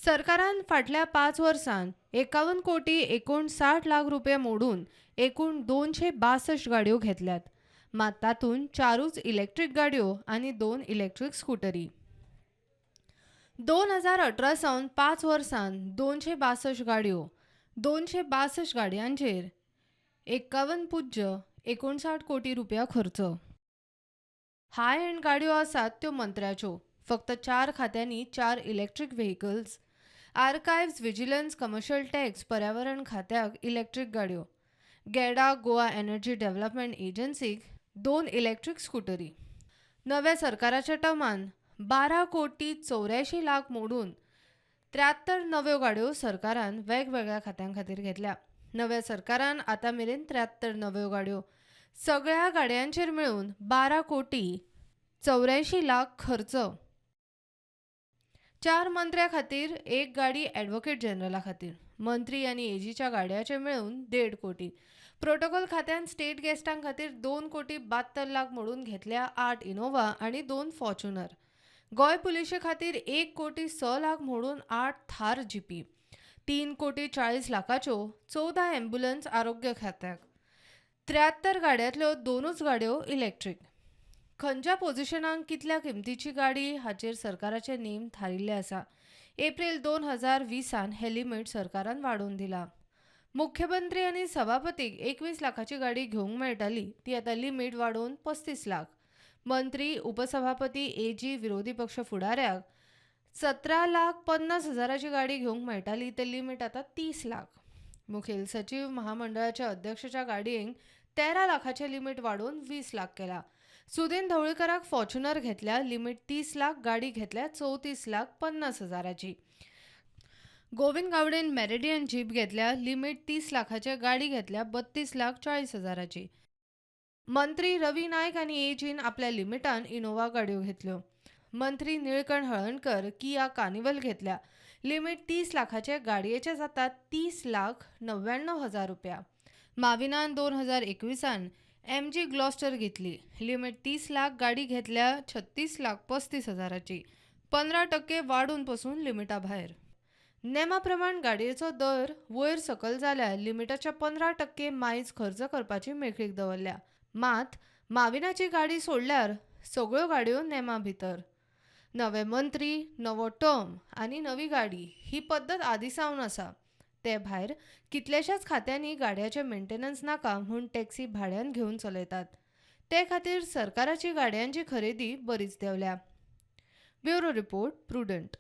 सरकारान फाटल्या 5 वर्सांत 51,59,00,000 रुपये मोडून एकूण 262 गाडयो घेतल्यात. मात तातूंत 4च इलेक्ट्रीक गाडयो आनी 2 इलेक्ट्रीक स्कूटरी. 2018 सावन 5 वर्सांत 262 गाडयो, 262 गाडयांचेर 51,59 कोटी रुपया खर्च. हाय एंड गाडयो आसात त्यो मंत्र्याच्यो. फक्त 4 खात्यांनी 4 electric vehicles. Archives, vigilance, commercial tax, पर्यावरण खात्याक इलेक्ट्रीक गाडयो. गॅडा गोवा एनर्जी डेव्हलपमेंट एजन्सीक 2 इलेक्ट्रीक स्कूटरी. नव्या सरकाराच्या टर्मान 12,84,00,000 मोडून 73 नव्यो गाडयो सरकारान वेगवेगळ्या खात्यां खातीर घेतल्या. नव्या सरकारान आतां मेरेन 73 नव्यो गाडयो, सगळ्या गाडयांचेर मेळून 12,84,00,000 खर्च. 4 मंत्र्या खातीर 1 गाडी ॲडव्होकेट जनरला खातीर. मंत्री आनी एजीच्या गाडयांचे मेळून 1.5 कोटी. प्रोटोकॉल खात्यान स्टेट गेस्टां खातीर 2,72,00,000 मोडून घेतल्या 8 इनोव्हा आनी 2 फॉर्च्युनर. गोंय पुलिशे खातीर 1,06,00,000 मोडून 8 थार जीपी. 3,40,00,000च्यो 14 ॲम्ब्युलन्स आरोग्य खात्याक. 73 गाडयांतल्यो 2च गाडयो इलेक्ट्रीक. खंयच्या पोझिशनाक कितल्या किंमतीची गाडी हाचेर सरकाराचे नेम थारिल्ले आसा. एप्रिल 2020 हे लिमीट सरकारान वाडोवन दिला. मुख्यमंत्री आनी सभापतीक 21 लाखाची गाडी घेवंक मेळटाली, ती आतां लिमीट वाडोवन 35 लाख. मंत्री, उपसभापती, एजी, विरोधी पक्ष फुडाऱ्याक 17,50,000ची गाडी घेवंक मेळटाली, ते लिमीट आतां 30 लाख. मुखेल सचिव, महामंडळाच्या अध्यक्षाच्या गाडयेक 13 लाखाचे लिमीट वाडोवन 20 लाख केला. सुदीन ढवळीकराक फॉर्च्युनर घेतल्या, लिमीट 30 लाख, गाडी घेतल्या 34,50,000ची. गोविंद गावडेन मेरिडियन जीप घेतल्या, लिमीट 30 लाखाचे, गाडी घेतल्या 32,40,000ची. मंत्री रवी नायक आनी एजीन आपल्या लिमिटान इनोव्हा गाडयो घेतल्यो. मंत्री निळकंठ हळर्णकर किया कार्निवल घेतल्या, लिमीट 30 लाखाचे, गाडयेचे जातात 30,99,000 रुपया. माविनान 2021 MG ग्लॉस्टर घेतली, लिमीट 30 लाख, गाडी घेतल्या 36,35,000ची. 15% वाडून पासून लिमिटा भायर. नेमा प्रमाण गाडयेचो दर वयर सकल जाल्यार लिमिटाच्या 15% मायज खर्च करपाची मेकळीक दवरल्या. मात माविनाची गाडी सोडल्यार सगळ्यो गाडयो नेमा भितर. नवे मंत्री, नवो टर्म आनी नवी गाडी ही पद्दत आदिसावन आसा. ते भायर कितल्याशाच खात्यांनी गाडयाचे मेंटेनन्स नाका म्हूण टॅक्सी भाड्यान घेवन चलयतात. ते खातीर सरकाराची गाडयांची खरेदी बरीच देंवल्या. Bureau report, prudent.